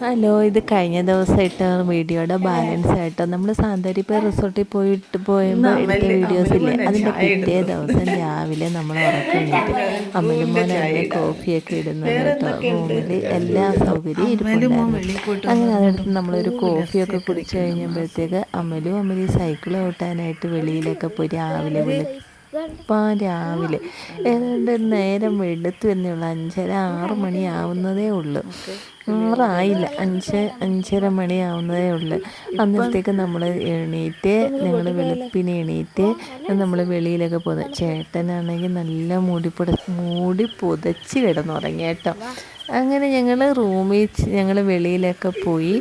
Hello, ഇത് കഴിഞ്ഞ ദിവസമായിട്ട് വീഡിയോയുടെ ബാലൻസ് ആയിട്ടോ. നമ്മൾ സാന്താരിപ്പ റിസോർട്ടിൽ പോയപ്പോൾ എടുത്ത വീഡിയോസ് ഇല്ലേ, അതിൻ്റെ പിറ്റേ ദിവസം രാവിലെ നമ്മൾ ഉറക്കണിട്ട് അമ്മലുമോനാണ് കോഫിയൊക്കെ ഇടുന്നത് കേട്ടോ. റൂമിൽ എല്ലാ സൗകര്യവും ഇരിപ്പുണ്ടായിരുന്നു. അങ്ങനെ അതെടുത്ത് നമ്മളൊരു കോഫിയൊക്കെ കുടിച്ചു കഴിഞ്ഞപ്പോഴത്തേക്ക് അമ്മലി സൈക്കിൾ ഓട്ടാനായിട്ട് വെളിയിലൊക്കെ പോയി രാവിലെ ഏതാണ്ട് നേരം വെളുത്ത് തന്നെയുള്ളൂ. 5:30-6 മണിയാവുന്നതേ ഉള്ളൂ. 6 ആയില്ല, 5-5:30 മണിയാവുന്നതേ ഉള്ളൂ. അന്നത്തേക്ക് നമ്മൾ ഞങ്ങൾ വെളുപ്പിന് എണീറ്റ് നമ്മൾ വെളിയിലൊക്കെ പോകുന്നത്. ചേട്ടനാണെങ്കിൽ നല്ല മൂടി പുതച്ച് കിടന്നുറങ്ങി കേട്ടോ. അങ്ങനെ ഞങ്ങൾ വെളിയിലൊക്കെ പോയി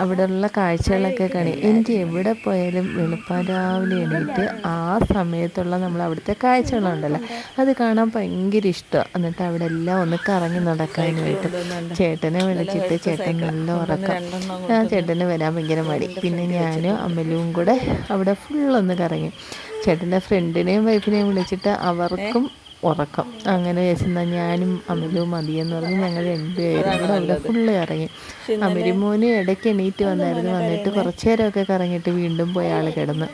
അവിടെയുള്ള കാഴ്ചകളൊക്കെ കാണി. എനിക്ക് എവിടെ പോയാലും രാവിലെ എണീറ്റ് ആ സമയത്തുള്ള നമ്മൾ അവിടുത്തെ കാഴ്ചകളുണ്ടല്ലോ, അത് കാണാൻ ഭയങ്കര ഇഷ്ടമാണ്. എന്നിട്ട് അവിടെ എല്ലാം ഒന്ന് കറങ്ങി നടക്കാനായിട്ട് ചേട്ടനെ വിളിച്ചിട്ട് ചേട്ടൻ നല്ല ഉറക്കം. ആ ചേട്ടന് വരാൻ ഭയങ്കര മടി. പിന്നെ ഞാനും അമ്മലും കൂടെ അവിടെ ഫുള്ളൊന്ന് കറങ്ങി. ചേട്ടൻ്റെ ഫ്രണ്ടിനെയും വൈഫിനെയും വിളിച്ചിട്ട് അവർക്കും ഉറക്കം. അങ്ങനെ വെച്ചെന്നാൽ ഞാനും അമലും മതിയെന്ന് പറഞ്ഞ് ഞങ്ങൾ 2 പേരും കൂടെ അവിടെ ഫുള്ള് കറങ്ങി. അമരുമോന് ഇടയ്ക്ക് എണീറ്റ് വന്നിട്ട് കുറച്ച് നേരമൊക്കെ കറങ്ങിയിട്ട് വീണ്ടും പോയി ആൾ കിടന്ന്.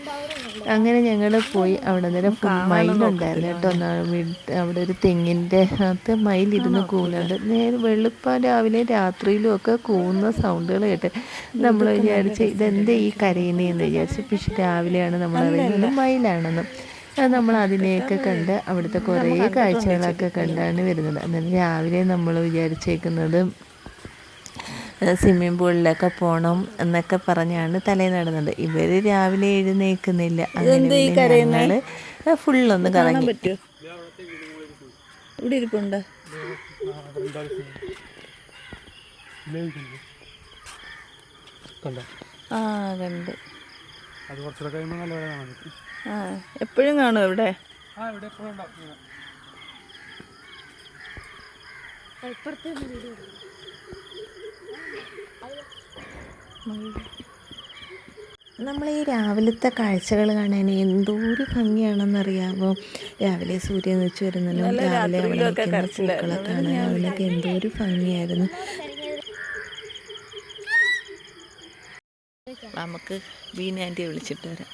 അങ്ങനെ ഞങ്ങൾ പോയി. അവിടെ നേരം മയിലുണ്ടായിരുന്നു കേട്ടോ. അവിടെ ഒരു തെങ്ങിൻ്റെ അകത്ത് മയിലിരുന്ന് കൂവുന്നുണ്ട്. രാവിലെ രാത്രിയിലും ഒക്കെ കൂവുന്ന സൗണ്ടുകൾ കേട്ട് നമ്മൾ വിചാരിച്ച് ഇതെന്താ ഈ കരയുന്നതെന്ന് വിചാരിച്ചു. പക്ഷെ രാവിലെയാണ് നമ്മൾ അറിയുന്നത് മയിലാണെന്ന്. നമ്മൾ അതിനെയൊക്കെ കണ്ട് അവിടുത്തെ കുറേ കാഴ്ചകളൊക്കെ കണ്ടാണ് വരുന്നത്. അന്നേരം രാവിലെ നമ്മൾ വിചാരിച്ചേക്കുന്നത് സ്വിമ്മിംഗ് പൂളിലൊക്കെ പോകണം എന്നൊക്കെ പറഞ്ഞാണ് തലേന്ന് നടന്നത്. ഇവർ രാവിലെ എഴുന്നേൽക്കുന്നില്ല. അങ്ങനെ ഞങ്ങൾ ഫുള്ളൊന്ന് കറങ്ങി. ഇവിടെ ഇരിപ്പുണ്ട്. കണ്ട് എപ്പോഴും കാണും ഇവിടെ. നമ്മൾ ഈ രാവിലത്തെ കാഴ്ചകൾ കാണാൻ എന്തോരു ഭംഗിയാണെന്നറിയാമോ. രാവിലെ സൂര്യൻ വെച്ച് വരുന്നതിനും രാവിലെ അവിടെ നിൽക്കുന്ന പൂക്കളെ കാണാൻ അതിനൊക്കെ എന്തോരു ഭംഗിയായിരുന്നു. നമുക്ക് ബീനാൻറ്റിയെ വിളിച്ചിട്ട് വരാം.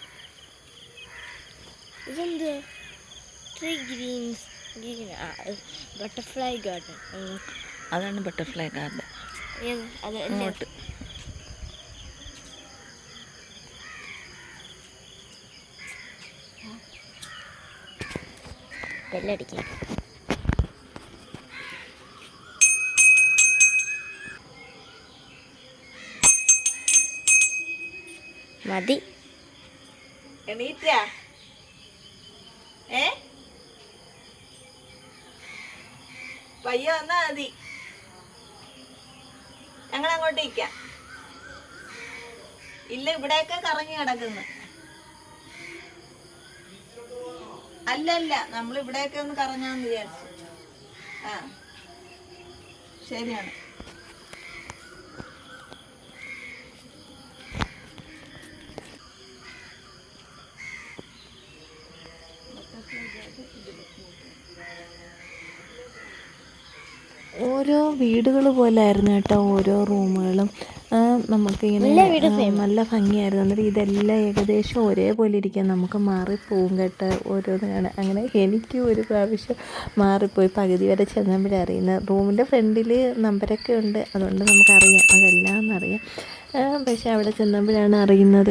Butterfly garden. അതാണ് ബട്ടർഫ്ലൈ ഗാർഡൻ. അങ്ങോട്ട് ബെല്ലടിക്കാം. മതി. എണീറ്റാ? പയ്യ വന്നാ മതി. ഞങ്ങളങ്ങോട്ട് ഇരിക്കാം. ഇല്ല, ഇവിടെയൊക്കെ കറങ്ങി കിടക്കുന്നു. അല്ലല്ല, നമ്മൾ ഇവിടെയൊക്കെ ഒന്ന് കറങ്ങാന്ന് വിചാരിച്ചു. ശരിയാണ്. ഓരോ വീടുകൾ പോലായിരുന്നു കേട്ടോ ഓരോ റൂമുകളും. നമുക്കിങ്ങനെ നല്ല ഭംഗിയായിരുന്നു. എന്നിട്ട് ഇതെല്ലാം ഏകദേശം ഒരേപോലെ ഇരിക്കാൻ നമുക്ക് മാറിപ്പോവും കേട്ടോ ഓരോന്ന് കാണാൻ. അങ്ങനെ എനിക്ക് ഒരു പ്രാവശ്യം മാറിപ്പോയി. പകുതി വരെ ചെന്നപ്പോഴേ അറിയുന്നത്. റൂമിൻ്റെ ഫ്രണ്ടിൽ നമ്പരൊക്കെ ഉണ്ട്, അതുകൊണ്ട് നമുക്കറിയാം അതെല്ലാം എന്നറിയാം. പക്ഷേ അവിടെ ചെന്നപ്പോഴാണ് അറിയുന്നത്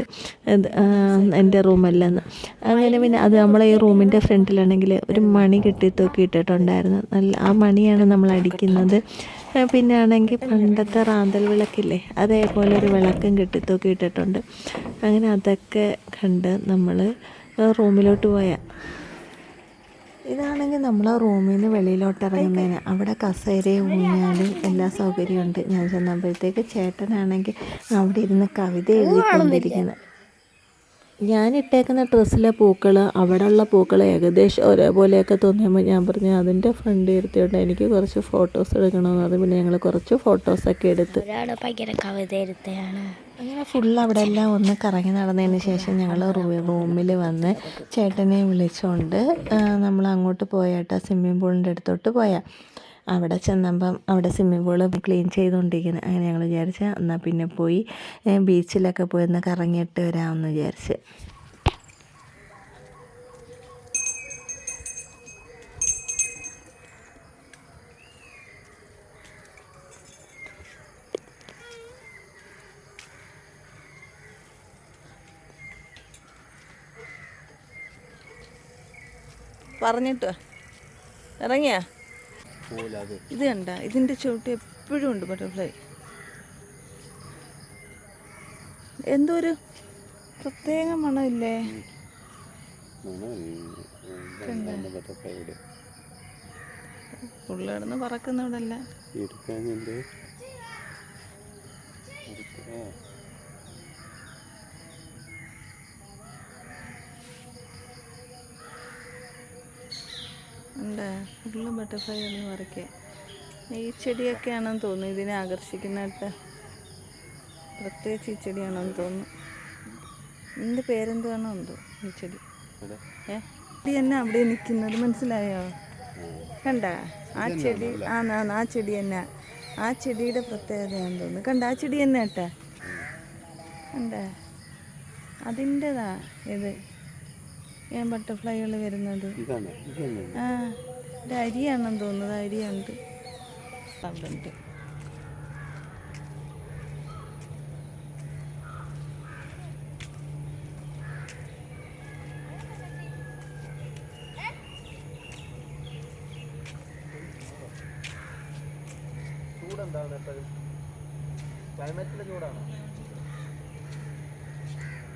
എൻ്റെ റൂമല്ലെന്ന്. അങ്ങനെ പിന്നെ അത് നമ്മളെ ഈ റൂമിൻ്റെ ഫ്രണ്ടിലാണെങ്കിൽ ഒരു മണി കെട്ടിത്തൂക്കിയിട്ടിട്ടുണ്ടായിരുന്നു. ആ മണിയാണ് നമ്മൾ അടിക്കുന്നത്. പിന്നെ ആണെങ്കിൽ പണ്ടത്തെ റാന്തൽ വിളക്കില്ലേ, അതേപോലെ ഒരു വിളക്കും കെട്ടിത്തൂക്കിയിട്ടിട്ടുണ്ട്. അങ്ങനെ അതൊക്കെ കണ്ട് നമ്മൾ റൂമിലോട്ട് പോയാൽ ഇതാണെങ്കിൽ നമ്മൾ റൂമിൽ നിന്ന് വെളിയിലോട്ട് ഇറങ്ങുന്നതിന് അവിടെ കസേരയും ഊഞ്ഞാലും എല്ലാ സൗകര്യമുണ്ട്. ഞാൻ ചെന്നപ്പോഴത്തേക്ക് ചേട്ടനാണെങ്കിൽ അവിടെ ഇരുന്ന് കവിത എഴുതിക്കൊണ്ടിരിക്കുന്നത്. ഞാനിട്ടേക്കുന്ന ഡ്രസ്സിലെ പൂക്കൾ അവിടെയുള്ള പൂക്കൾ ഏകദേശം ഒരേപോലെയൊക്കെ തോന്നിയപ്പോൾ ഞാൻ പറഞ്ഞു അതിൻ്റെ ഫ്രണ്ട് എടുത്തിട്ടുണ്ട് എനിക്ക് കുറച്ച് ഫോട്ടോസ് എടുക്കണമെന്ന് പറഞ്ഞു. പിന്നെ ഞങ്ങൾ കുറച്ച് ഫോട്ടോസൊക്കെ എടുത്ത് ഭയങ്കര കവിത എഴുത്താണ്. അങ്ങനെ ഫുള്ള് അവിടെ എല്ലാം ഒന്ന് കറങ്ങി നടന്നതിന് ശേഷം ഞങ്ങൾ റൂമിൽ വന്ന് ചേട്ടനെ വിളിച്ചുകൊണ്ട് നമ്മൾ അങ്ങോട്ട് പോയാട്ടോ, സ്വിമ്മിംഗ് പൂളിൻ്റെ അടുത്തോട്ട് പോയാൽ. അവിടെ ചെന്നപ്പം അവിടെ സ്വിമ്മിംഗ് പൂള് ക്ലീൻ ചെയ്തുകൊണ്ടിരിക്കുന്നത്. അങ്ങനെ ഞങ്ങൾ വിചാരിച്ച് എന്നാൽ പിന്നെ പോയി ബീച്ചിലൊക്കെ പോയി ഒന്ന് കറങ്ങിയിട്ട് വരാമെന്ന് വിചാരിച്ച്. പറഞ്ഞിട്ടോ ഇറങ്ങിയാ ഇത് കണ്ട, ഇതിൻ്റെ ചുവട്ട് എപ്പോഴും ഉണ്ട് ബട്ടർഫ്ലൈ. എന്തോ ഒരു പ്രത്യേക മണമില്ലേ? പുള്ളിടന്ന് പറക്കുന്ന ഇവിടെ അല്ല. ഉണ്ട് ഫുള്ള് ബട്ടർഫ്ലൈ ഒന്ന് പറിക്കുക. ഈ ചെടിയൊക്കെയാണെന്ന് തോന്നുന്നു ഇതിനെ ആകർഷിക്കുന്നതായിട്ട്. പ്രത്യേകിച്ച് ഈ ചെടിയാണെന്ന് തോന്നുന്നു. ഇതിൻ്റെ പേരെന്തുവാണോ എന്തോ ഈ ചെടി. ചെടി തന്നെ അവിടെ നിൽക്കുന്നത് മനസ്സിലായോ? കണ്ട ആ ചെടി ആ ചെടി തന്നെ, ആ ചെടിയുടെ പ്രത്യേകതയാണെന്ന് തോന്നുന്നു. കണ്ട ആ ചെടി തന്നെ കേട്ടാ, കണ്ട അതിൻ്റെതാ ഇത് ബട്ടർഫ്ലൈകൾ വരുന്നത്. ആ ഇത് അരിയാണെന്ന് തോന്നുന്നത്. അരിയുണ്ട് അവിടെ ഉണ്ട്.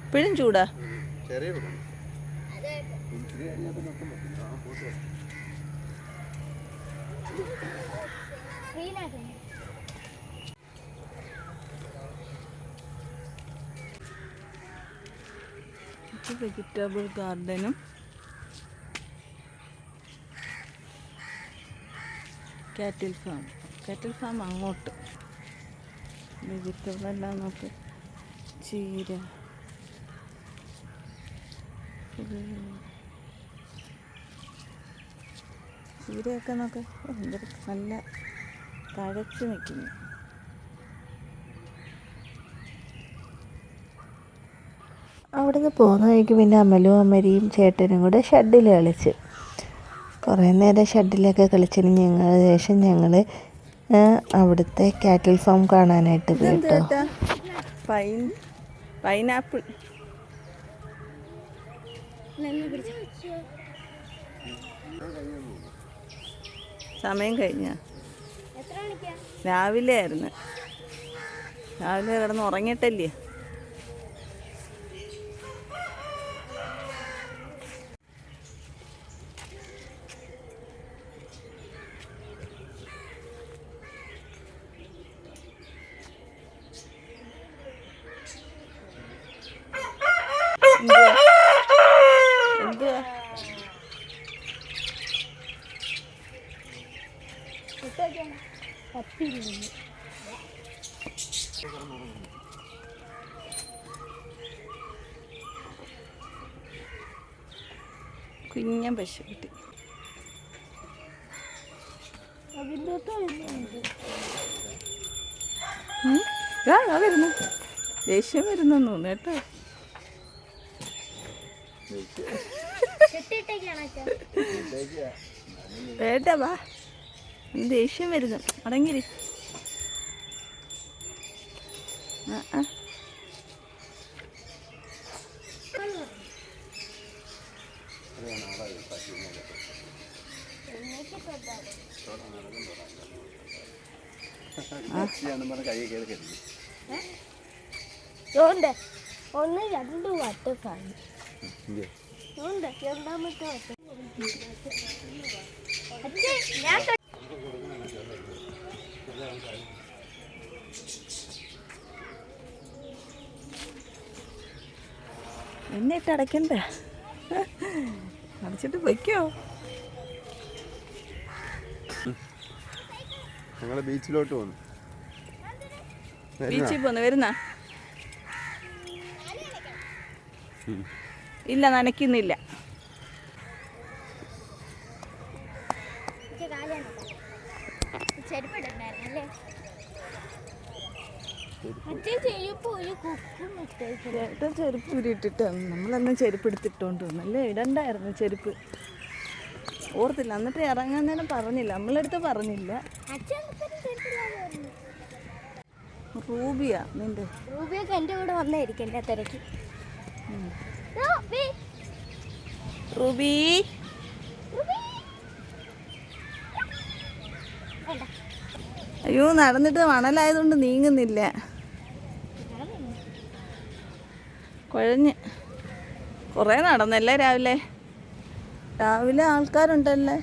ഇപ്പോഴും ചൂടാ. വെജിറ്റബിൾ ഗാർഡനും കാറ്റിൽ ഫാം അങ്ങോട്ട്. വെജിറ്റബിൾ എല്ലാം നോക്ക്. ചീര, ചീരയൊക്കെ നോക്ക്. എന്തൊരു നല്ല തഴച്ച് നിൽക്കുന്നു. അവിടുന്ന് പോകുന്ന വഴിക്ക് പിന്നെ അമലും അമരിയും ചേട്ടനും കൂടെ ഷട്ടിൽ കളിച്ച് കുറേ നേരം ഷട്ടിലൊക്കെ കളിച്ചതിന് ശേഷം ഞങ്ങൾ അവിടുത്തെ കാറ്റിൽ ഫാം കാണാനായിട്ട് പോയി കേട്ടോ. പൈനാപ്പിൾ സമയം കഴിഞ്ഞ രാവിലെ ആയിരുന്നു. രാവിലെ കിടന്ന് ഉറങ്ങിയിട്ടല്ലേ. എന്തുവാ കുഞ്ഞൻ പശുക്കുട്ടി. വരുന്നു. ദേഷ്യം വരുന്നു തോന്നുന്നു കേട്ടോ. വേണ്ട വാ, ദേഷ്യം വരുന്നു. അടങ്ങിരി. ഒന്ന് രണ്ട് വട്ടം കാണും. രണ്ടാമത്തെ വട്ടം എന്നിട്ട് അടയ്ക്കണ്ട, അടച്ചിട്ട് വയ്ക്കോ. ഞങ്ങള് ബീച്ചിലോട്ട് പോന്നു. ബീച്ചിൽ പോന്നു. വരുന്ന ഇല്ല, നനയ്ക്കുന്നില്ല. അച്ഛൻ ചെരുപ്പ് ഒരു കുക്കും ഇട്ടേക്കുന്നു. ചേട്ടൻ ചെരുപ്പ് ഉരിയിട്ടിട്ടാണ്. നമ്മളെല്ലാം ചെരുപ്പ് എടുത്തിട്ടോണ്ട് വന്നു അല്ലേ? ഇടണ്ടായിരുന്നു ചെരുപ്പ്. ഓർത്തില്ല. എന്നിട്ട് ഇറങ്ങാൻ നേരം പറഞ്ഞില്ല, നമ്മളടുത്ത് പറഞ്ഞില്ല. അച്ഛൻ ചെരുപ്പില്ലാതെ പറഞ്ഞു. റൂബിയാ നിന്റെ? റൂബിയൊക്കെ എൻ്റെ കൂടെ വന്നായിരിക്കും എന്നെ തിരക്കി. റൂബി റൂബി അയ്യോ, നടന്നിട്ട് മണലായതുകൊണ്ട് നീങ്ങുന്നില്ല. കുഴഞ്ഞ് കുറേ നടന്നല്ലേ രാവിലെ? രാവിലെ ആൾക്കാരുണ്ടല്ലേ?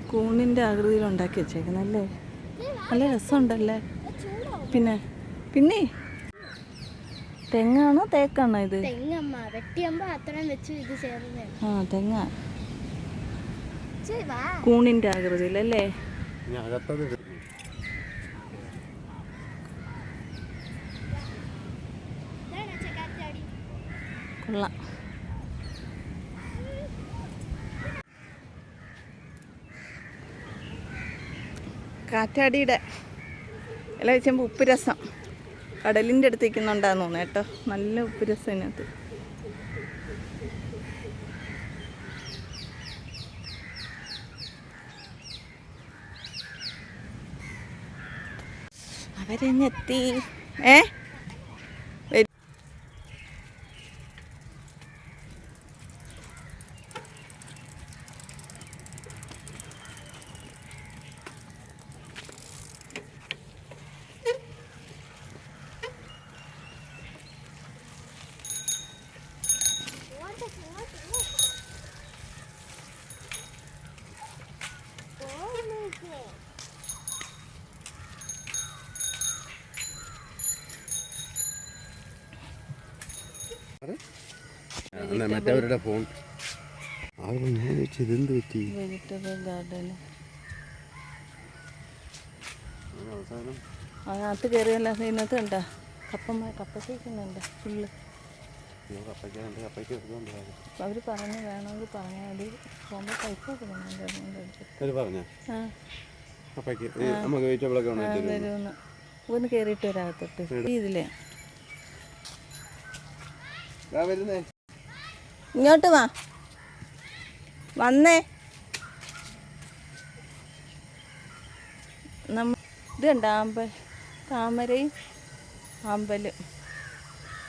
കൂണിൻ്റെ ആകൃതിയിൽ ഉണ്ടാക്കി വെച്ചേക്കുന്നല്ലേ? നല്ല രസമുണ്ടല്ലേ? പിന്നെ തെങ്ങാണോ തേക്കാണോ ഇത്? തെങ്ങമ്മ വെട്ടിയമ്പോ അത്രയും വെച്ച് ഇത് ചേർന്ന്. ആ, തെങ്ങ. കൂണിൻ്റെ ആകൃതിയിലല്ലേ? കൊള്ളാം. കാറ്റാടിയുടെ ഇല വെച്ചുമ്പോൾ ഉപ്പ് രസം കടലിൻ്റെ അടുത്ത് നിൽക്കുന്നുണ്ടാന്ന് തോന്നുന്നു കേട്ടോ. നല്ല ഉപ്പ് രസം ഇതിനകത്ത്. അവരെന്നെത്തി. മറ്റവരുടെ ഫോൺ ഇതെന്ത് പറ്റി? വെജിറ്റബിൾ ഗാർഡൻ അതിനകത്ത് കയറിയല്ല. ഇതിനകത്ത് കണ്ട കപ്പയ്ക്കുന്നുണ്ട് ഫുള്ള്. അവർ പറഞ്ഞു വേണമെങ്കിൽ പറഞ്ഞാൽ മതി. പോകുമ്പോൾ പൈസ പറഞ്ഞ വരുമെന്ന്. ഒന്ന് കയറിയിട്ട് വരാകത്തോട്ട് ഇതിലേ ഇങ്ങോട്ട് വന്നേ. ഇത് കണ്ട താമരയും ആമ്പലും.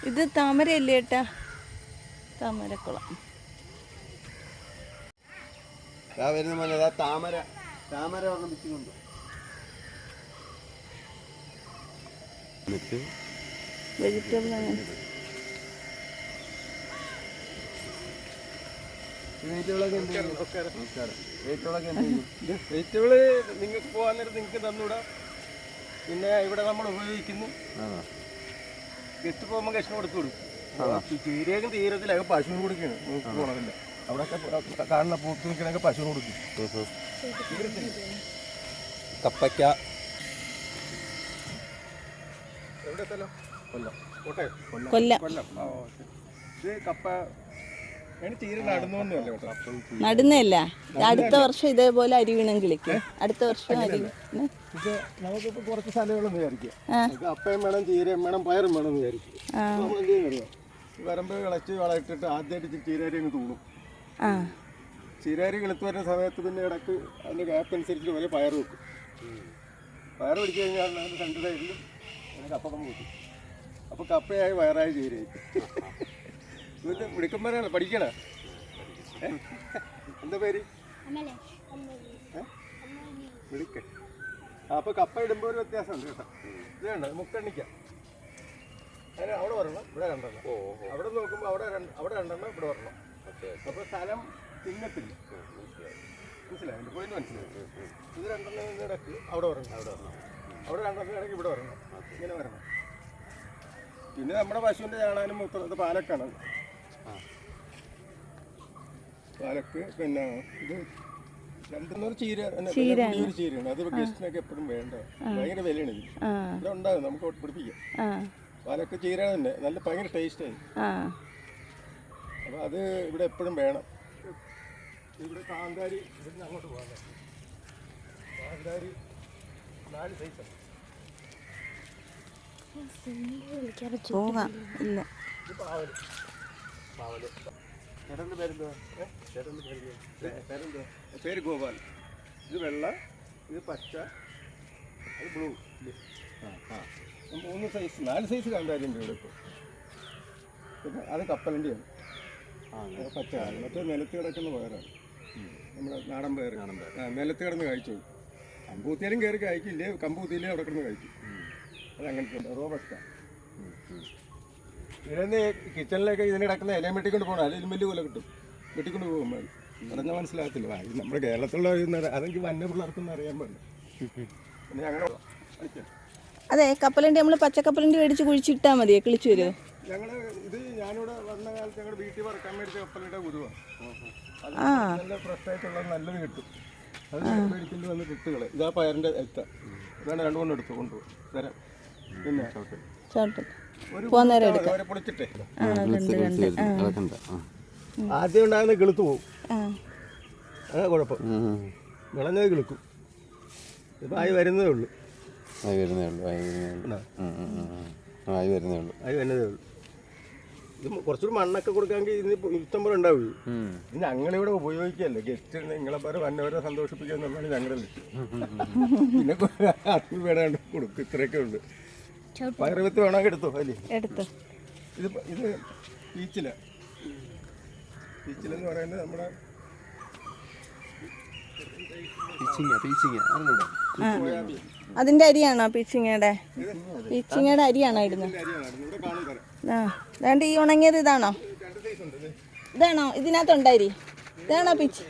ഇത് താമരയല്ലേ ഏട്ടാ? താമരക്കുളം. വെജിറ്റബിൾ അങ്ങനെ വെജിറ്റബിള് നിങ്ങൾക്ക് പോകാൻ നേരം നിങ്ങൾക്ക് തന്നൂടാ. പിന്നെ ഇവിടെ നമ്മൾ ഉപയോഗിക്കുന്നു. ഗസ്റ്റ് പോകുമ്പോൾ ഗസ്റ്റിന് കൊടുത്തു കൊടുക്കും. ചീരയും തീരത്തിലൊക്കെ പശുവിന് കൊടുക്കുകയാണ്. നോക്കി പോകണമില്ല. അവിടെയൊക്കെ കാണുന്ന പൂത്ത് നിൽക്കണൊക്കെ പശുവിന് കൊടുക്കും. കപ്പയ്ക്ക. എവിടെ സ്ഥലം? കൊല്ലം. കോട്ടയം. കൊല്ലം. ഇത് കപ്പ ചീര നടുന്നൊന്നുമല്ല കേട്ടോ. നടുന്നല്ല. അടുത്ത വർഷം ഇതേപോലെ അരി വീണം കിളിക്കും. അടുത്ത വർഷം അരി. നമുക്കിപ്പോൾ കുറച്ച് സ്ഥലങ്ങളെന്ന് വിചാരിക്കുക. കപ്പയും വേണം, ചീരയും വേണം, പയറും വേണം എന്ന് വിചാരിക്കും. നമ്മൾ എന്ത് ചെയ്യുന്നറിയോ? വരമ്പ് കിളച്ച് വളമിട്ടിട്ട് ആദ്യമായിട്ട് ചീരരി അങ്ങ് തൂണും. ചീരരി കിളുത്ത് വരുന്ന സമയത്ത് പിന്നെ ഇടയ്ക്ക് അതിൻ്റെ ഗ്യാപ്പ് അനുസരിച്ച് പോലെ പയർ വെക്കും. പയർ പിടിച്ചു കഴിഞ്ഞാൽ അതിൻ്റെ രണ്ട് സൈഡിലും കപ്പക്കം വെക്കും. അപ്പോൾ കപ്പയായി വയറായി ചീരയായി. ഇത് പിടിക്കുമ്പോഴാണ് പഠിക്കണേ. എന്താ പേര്? വിളിക്കേ. അപ്പോൾ കപ്പ ഇടുമ്പോൾ ഒരു വ്യത്യാസമുണ്ട് കേട്ടോ. ഇത് കണ്ടോ, മുക്കണ്ണിക്കാം. അതിന് അവിടെ വരണം, ഇവിടെ രണ്ടെണ്ണം. അവിടെ നോക്കുമ്പോൾ അവിടെ രണ്ടെണ്ണം, ഇവിടെ വരണം. അപ്പോൾ സ്ഥലം തിങ്ങത്തില്ല. മനസ്സിലായി? എൻ്റെ പോയിന്റ് മനസ്സിലായി. ഇത് രണ്ടെണ്ണം ഇടയ്ക്ക് അവിടെ വരണം, അവിടെ രണ്ടെണ്ണം ഇടയ്ക്ക് ഇവിടെ വരണം. ഇങ്ങനെ വരണം. പിന്നെ നമ്മുടെ പശുവിൻ്റെ ചാണാനും മൂത്രം പാലക്കാണ്. പാലക്ക്. പിന്നെ ഇത് രണ്ടെന്നൊരു ചീരയാണ്. അത് ഗസ്റ്റിനൊക്കെ എപ്പോഴും വേണ്ട. ഭയങ്കര വിലയാണ് ഇത്. ഇവിടെ ഉണ്ടാകും, നമുക്ക് പിടിപ്പിക്കാം. പാലക്ക് ചീര തന്നെ നല്ല ഭയങ്കര ടേസ്റ്റായി. അപ്പോൾ അത് ഇവിടെ എപ്പോഴും വേണം. ഇവിടെ കാന്താരി ഇവിടുന്ന് അങ്ങോട്ട് പോകാം. കാന്താരി 4 സൈസാണ്. പോകാം. ഇല്ല, ഇത് പാവല്. ചേട്ടൻ്റെ പേരെന്തുവാ? പേര് ഗോപാൽ. ഇത് വെള്ള, ഇത് പച്ച, അത് ബ്ലൂ. 3 സൈസ് 4 സൈസ് കാന്താരിയുണ്ട് ഇവിടെ ഇപ്പോൾ. പിന്നെ അത് കപ്പലണ്ടിയാണ്, പച്ച. മറ്റേ നിലത്ത് കിടക്കുന്ന പയറാണ്, നമ്മുടെ നാടൻ പയർ. നിലത്ത് കിടന്ന് കഴിച്ചു. കമ്പൂത്തിയാലും കയറി കഴിക്കില്ലേ, കമ്പൂത്തിയിലേ അവിടെ കിടന്ന് കഴിക്കും. അത് അങ്ങനത്തെ റോബസ്റ്റ. ഇതിന് കിച്ചണിലേക്ക് ഇതിന് കിടക്കുന്ന ഇലയും വെട്ടിക്കൊണ്ട് പോകണം. അതിലും വലിയ കൊല കിട്ടും, വെട്ടിക്കൊണ്ട് പോകുമ്പോൾ പറഞ്ഞാൽ മനസ്സിലാകത്തില്ല. നമ്മുടെ കേരളത്തിലുള്ള അതെനിക്ക് വന്യ പിള്ളേർക്കൊന്നും അറിയാൻ പാടില്ല. പിന്നെ ഞങ്ങൾ അതെ കപ്പലണ്ടി നമ്മൾ പച്ചക്കപ്പലണ്ടി മേടിച്ച് കുഴിച്ചിട്ടാൽ മതിയെ, കിളിച്ചു വരുമോ? ഞങ്ങൾ ഇത് ഞാനിവിടെ വന്ന കാലത്ത് ഞങ്ങളുടെ വീട്ടിൽ വറക്കാൻ മേടിച്ച കപ്പലയുടെ ഗുരുവാണ്. അത് നല്ല ഫ്രഷായിട്ടുള്ള നല്ലത് കിട്ടും. അത് മേടിച്ചിട്ട് വന്ന് കിട്ടുകളെ. ഇതാ പയറിൻ്റെ എത്ത ഇതാണ് 2 കൊണ്ടു എടുത്തു കൊണ്ടുപോകും തരാം. പിന്നെ ഒരു പൊളിച്ചിട്ടേ ആദ്യം ഉണ്ടാകുന്ന കിളുത്തു പോകും. അതാ കുഴപ്പം. വിളഞ്ഞത് കിളുക്കും. ഇപ്പം ആയി വരുന്നതേ ഉള്ളൂ. ആയി വരുന്നതേ ഉള്ളൂ. ഇത് കുറച്ചുകൂടി മണ്ണൊക്കെ കൊടുക്കാമെങ്കിൽ ഇതിന് ഇഷ്ടം പോലെ ഉണ്ടാവുകയും. ഇത് ഞങ്ങളിവിടെ ഉപയോഗിക്കുകയല്ലേ. ഗസ്റ്റ് നിങ്ങളെ പേരെ വന്നവരെ സന്തോഷിപ്പിക്കുക എന്നുള്ളതാണ് ഞങ്ങളുടെ ലക്ഷ്യം. പിന്നെ അത് വേണാണ്ട് കൊടുക്കും. ഇത്രയൊക്കെ ഉണ്ട്. പയറുവിത്ത് വേണമെങ്കിൽ എടുത്തോ. അല്ലേ ഇത് പീച്ചിലെന്ന് പറയുന്നത് നമ്മുടെ അതിന്റെ അരിയാണോ പീച്ചിങ്ങയുടെ അരിയാണോ ഇടുന്നത്? ഈ ഉണങ്ങിയത് ഇതാണോ? ഇതിനകത്തുണ്ട് അരി? ഇതാണോ പീച്ച്?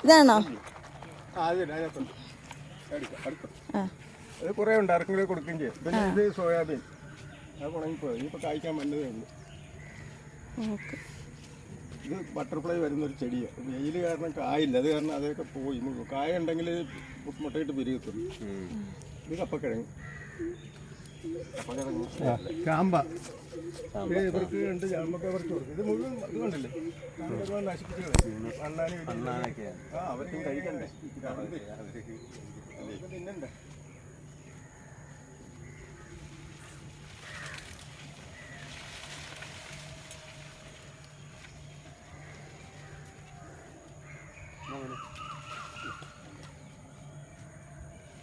ഇതാണോ? അത് കുറേ ഉണ്ട്, ആർക്കെങ്കിലും കൊടുക്കുകയും ചെയ്യും. പിന്നെ ഇത് സോയാബീൻ, അത് ഉണങ്ങിപ്പോയി. ഇനിയിപ്പോൾ കായ്ക്കാൻ വന്നതേ ഉള്ളൂ. ഇത് ബട്ടർഫ്ലൈ വരുന്നൊരു ചെടിയാണ്. വെയിൽ കാരണം കായില്ല, അത് കാരണം അതൊക്കെ പോയി. കായ ഉണ്ടെങ്കിൽ മുട്ടയിട്ട് പിരികത്തുള്ളൂ. ഇത് കപ്പക്കിഴങ്ങ്, ചാമ്പ. ഇവർക്ക് ഉണ്ട് ചാമ്പൊക്കെ ഇവർക്ക് കൊടുക്കും. ഇത് മുഴുവൻ ഇത് കണ്ടില്ലേ, നശിപ്പിച്ചു അണ്ണാനൊക്കെ. അവർക്കും കഴിക്കണ്ടേ, തിന്നണ്ടേ.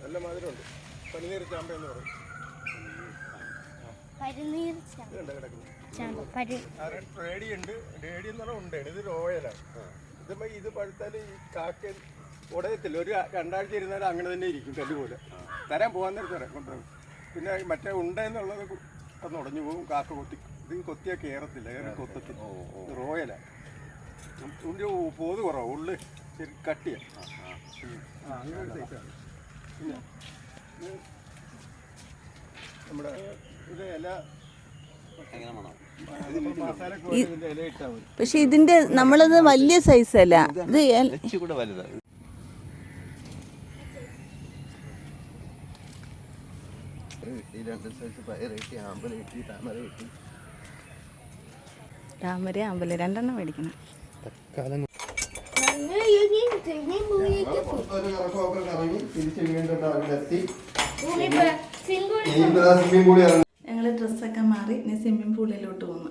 നല്ല മധുരമുണ്ട്. പനിനീർ ചാമ്പ എന്ന് പറയും. റേഡി ഉണ്ട്. റേഡി എന്ന് പറഞ്ഞാൽ ഉണ്ട്. ഇത് റോയലാണ്. ഇത് പഴുത്താൽ ഈ കാക്ക ഉടയത്തില്ല. ഒരു 2 ആഴ്ച ഇരുന്നാലും അങ്ങനെ തന്നെ ഇരിക്കും, കല്ലുപോലെ. തരാൻ പോകാൻ നേരത്തെ തരാം കൊണ്ടുപോകും. പിന്നെ മറ്റേ ഉണ്ടെന്നുള്ളത് ഒന്ന് ഉടഞ്ഞു പോകും. കാക്ക കൊത്തി. ഇത് കൊത്തിയാൽ കയറത്തില്ല, കൊത്തത്തില്ല. റോയലാണ്. ഇതിൻ്റെ പോത് കുറവാണ്, ഉള്ളിൽ ശരി കട്ടിയാണ്. അങ്ങനെ ഒരു സൈസാണ്. പിന്നെ നമ്മുടെ ഇത് ഇല മസാലക്ക് ഇല ഇട്ടാൽ മതി. പക്ഷെ ഇതിന്റെ നമ്മളത് വലിയ സൈസ് അല്ല, ഇത് വലുതാണ്. താമര ആമ്പല് 2 എണ്ണം മേടിക്കണം. ഞങ്ങൾ ഡ്രസ്സൊക്കെ മാറി ഇനി സ്വിമ്മിങ് പൂളിലോട്ട് പോകുന്നു.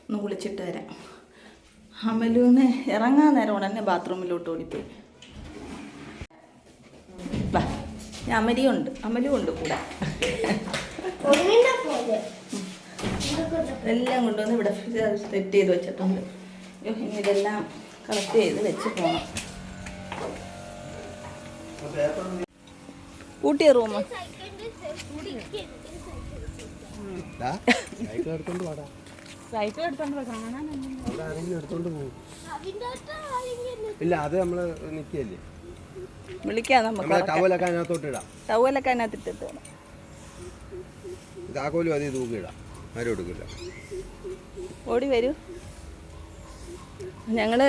ഒന്ന് കുളിച്ചിട്ട് വരാം. അമലുവിന് ഇറങ്ങാൻ നേരം ഉടനെ ബാത്റൂമിലോട്ട് ഓടിപ്പോയി. അമലും ഉണ്ട് കൂടെ. എല്ലാം കൊണ്ടുവന്ന് ഇവിടെ സെറ്റ് ചെയ്ത് വെച്ചിട്ടുണ്ട്. ഇനി ഇതെല്ലാം കളക്ട് ചെയ്ത് വെച്ച് പോകണം. കൂട്ടിയ റൂം ഇല്ല അത് നമ്മള് നിക്കല്ലേ വിളിക്കാം നമുക്ക് ടവലൊക്കെ അതിനകത്തോട്ട് ഇടാം. ടവലൊക്കെ അതിനകത്തിട്ടിട്ട് താക്കോലും അത് തൂക്കിടാം. ആരും എടുക്കില്ല. ഓടി വരൂ. ഞങ്ങൾ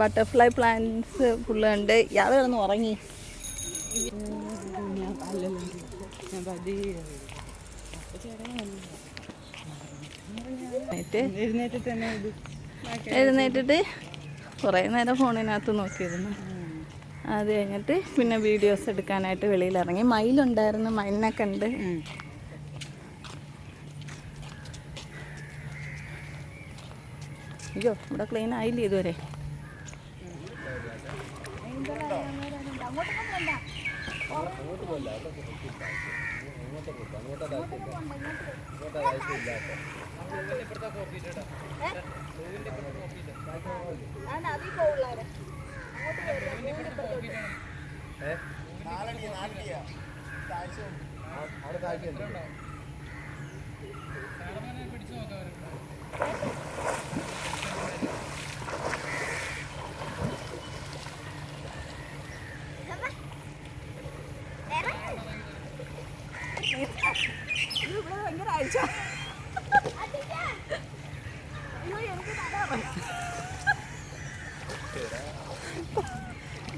ബട്ടർഫ്ലൈ പ്ലാന്റ്സ് ഫുള്ള് കണ്ട് ഇയാൾ കിടന്ന് ഉറങ്ങി. എഴുന്നേറ്റിട്ട് കുറേ നേരം ഫോണിനകത്ത് നോക്കിയിരുന്നു. അത് കഴിഞ്ഞിട്ട് പിന്നെ വീഡിയോസ് എടുക്കാനായിട്ട് വെളിയിലിറങ്ങി. മയിലുണ്ടായിരുന്നു, മയിലിനെ കണ്ട്. അയ്യോ ഇവിടെ ക്ലീൻ ആയില്ലേ ഇതുവരെ.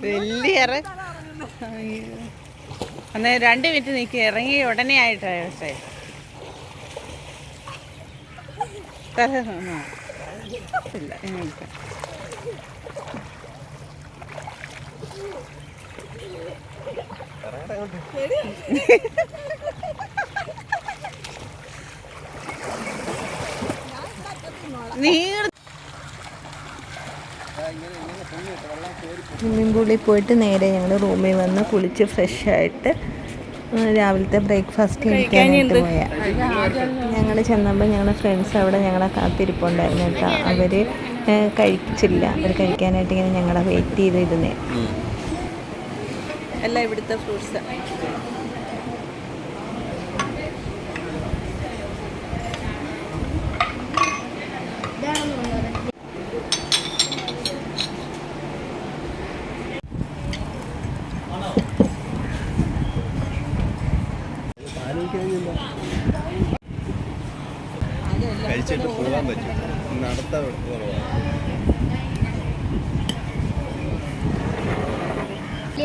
വലിയ ഒന്ന് 2 മിനിറ്റ് നിൽക്കുക, ഇറങ്ങി ഉടനെ ആയിട്ടാണ് പക്ഷേ ഇല്ല ഇങ്ങോട്ട് നീ സ്വിമ്മിംഗ് പൂളിൽ പോയിട്ട് നേരെ ഞങ്ങൾ റൂമിൽ വന്ന് കുളിച്ച് ഫ്രഷായിട്ട് രാവിലത്തെ ബ്രേക്ക്ഫാസ്റ്റ് കഴിക്കാനായിട്ട് പോയാൽ ഞങ്ങൾ ചെന്നപ്പോൾ ഞങ്ങളുടെ ഫ്രണ്ട്സ് അവിടെ ഞങ്ങളെ കാത്തിരിപ്പുണ്ടായിരുന്നു കേട്ടോ. അവർ കഴിച്ചില്ല. അവർ കഴിക്കാനായിട്ട് ഇങ്ങനെ ഞങ്ങളെ വെയിറ്റ് ചെയ്തിരുന്നേ. എല്ലാം ഇവിടുത്തെ ഫ്രൂട്ട്സ്. കഴിച്ചിട്ട് പോകാൻ പറ്റും. നടത്ത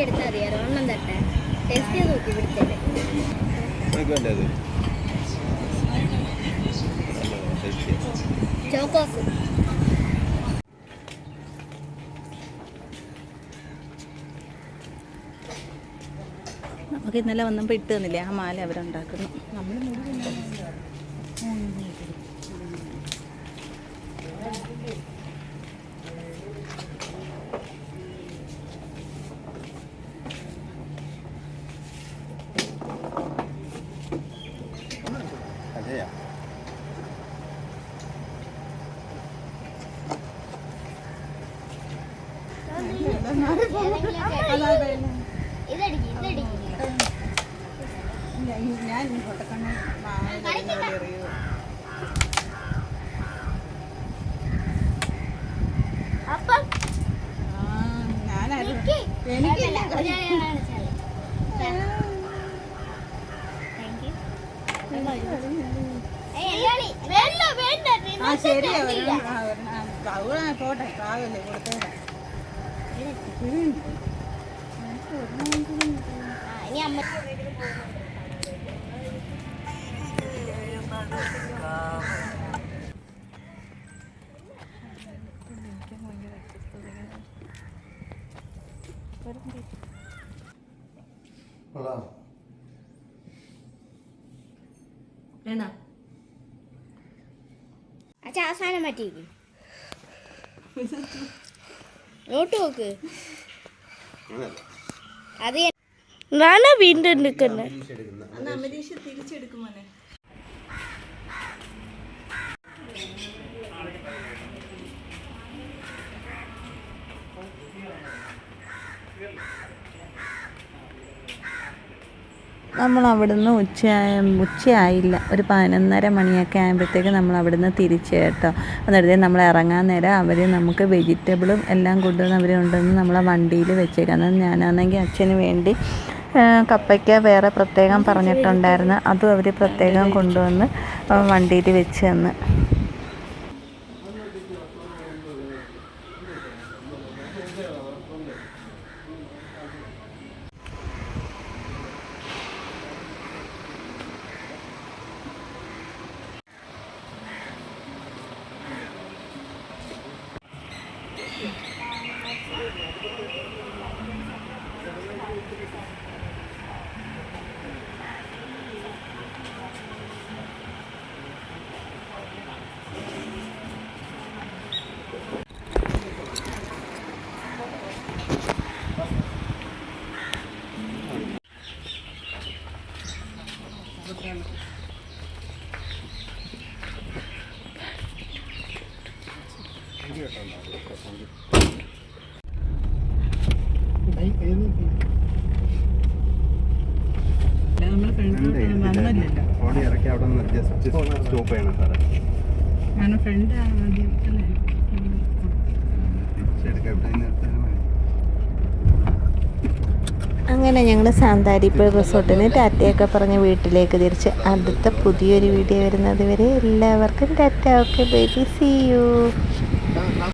എടുത്താൽ അറിയാലോ ഒന്നും തട്ടെ ടേസ്റ്റ് ചെയ്ത് നോക്കി പിടിച്ചല്ലേ ചോക്കോസ്. നമുക്ക് ഇന്നലെ വന്നപ്പോൾ ഇട്ട് തന്നില്ലേ ആ മാല അവരുണ്ടാക്കുന്നു. അതെയാ ഇതടിക്കും ഞാൻ പൊട്ടക്കണ്ണ അറിയൂ. അപ്പം പോട്ടെ പാവല്ലേ കൊടുത്തേരാ. ഇനി അമ്മ അച്ഛാ അവസാനം പറ്റിയിരിക്കും. നോട്ട് നോക്ക്. അത് ഞാനാ വീണ്ടും എടുക്കുന്നത്. അമരീഷ് തിരിച്ചെടുക്കും മോനെ. നമ്മൾ അവിടുന്ന് ഉച്ചയായില്ല, ഒരു 11:30 മണിയൊക്കെ ആകുമ്പോഴത്തേക്ക് നമ്മൾ അവിടുന്ന് തിരിച്ച് കേട്ടോ. എന്നിട്ട് നമ്മൾ ഇറങ്ങാൻ നേരം അവർ നമുക്ക് വെജിറ്റബിളും എല്ലാം കൊണ്ടുവന്ന് അവരുണ്ടെന്ന് നമ്മളെ വണ്ടിയിൽ വെച്ചേക്കാം. അന്നേരം ഞാനാണെങ്കിൽ അച്ഛന് വേണ്ടി കപ്പയ്ക്ക വേറെ പ്രത്യേകം പറഞ്ഞിട്ടുണ്ടായിരുന്നു, അതും അവർ പ്രത്യേകം കൊണ്ടുവന്ന് വണ്ടിയിൽ വെച്ച് തന്ന്. ഓടി ഇറക്കി അവിടെ നിന്ന് ജസ്റ്റ് സ്റ്റോപ്പ് ചെയ്യണം സാറേ. തിരിച്ചെടുക്കാം, എവിടെ നിന്ന് എടുത്താലും മതി. അങ്ങനെ ഞങ്ങൾ സാന്താരിപ്പുഴ റിസോർട്ടിന് ടാറ്റയൊക്കെ പറഞ്ഞ് വീട്ടിലേക്ക് തിരിച്ച്. അടുത്ത പുതിയൊരു വീഡിയോ വരുന്നത് വരെ എല്ലാവർക്കും tata. Okay baby, see U.